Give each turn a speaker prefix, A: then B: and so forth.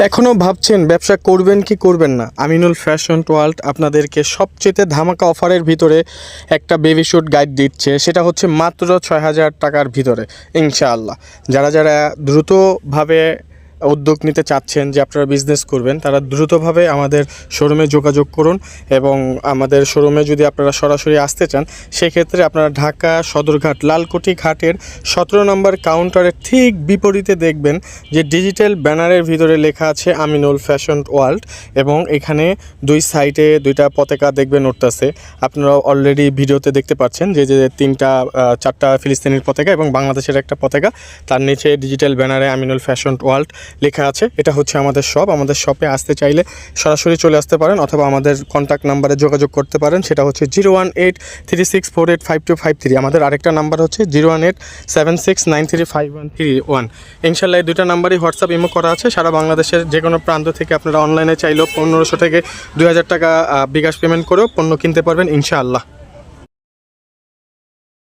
A: এখনও ভাবছেন ব্যবসা করবেন কি করবেন না? আমিনুল ফ্যাশন ওয়ার্ল্ড আপনাদেরকে সবচেয়ে ধামাকা অফারের ভিতরে একটা বেবি শ্যুট গাইড দিচ্ছে। সেটা হচ্ছে মাত্র ৬,০০০ টাকার ভিতরে ইনশাআল্লাহ। যারা যারা দ্রুতভাবে উদ্যোগ নিতে চাচ্ছেন যে আপনারা বিজনেস করবেন, তারা দ্রুতভাবে আমাদের শোরুমে যোগাযোগ করুন। এবং আমাদের শোরুমে যদি আপনারা সরাসরি আসতে চান, সেক্ষেত্রে আপনারা ঢাকা সদরঘাট লালকুঠি ঘাটের ১৭ নম্বর কাউন্টারের ঠিক বিপরীতে দেখবেন যে ডিজিটাল ব্যানারের ভিতরে লেখা আছে আমিনুল ফ্যাশন ওয়ার্ল্ড, এবং এখানে দুই সাইডে দুইটা পতাকা দেখবেন উঠতেছে। আপনারা অলরেডি ভিডিওতে দেখতে পাচ্ছেন যে যে চারটা ফিলিস্তিনির পতাকা এবং বাংলাদেশের একটা পতাকা, তার নিচে ডিজিটাল ব্যানারে আমিনুল ফ্যাশন ওয়ার্ল্ড লেখা আছে। এটা হচ্ছে আমাদের শপ। আমাদের শপে আসতে চাইলে সরাসরি চলে আসতে পারেন, অথবা আমাদের কন্ট্যাক্ট নাম্বারে যোগাযোগ করতে পারেন। সেটা হচ্ছে 01836485253। আমাদের আরেকটা নাম্বার হচ্ছে 01876935131। ইনশাল্লাহ এই দুইটা নাম্বারই হোয়াটসঅ্যাপ ইমো করা আছে। সারা বাংলাদেশের যে কোনো প্রান্ত থেকে আপনারা অনলাইনে চাইলেও ১৫০০ থেকে ২,০০০ টাকা বিকাশ পেমেন্ট করেও পণ্য কিনতে পারবেন ইনশাআল্লাহ।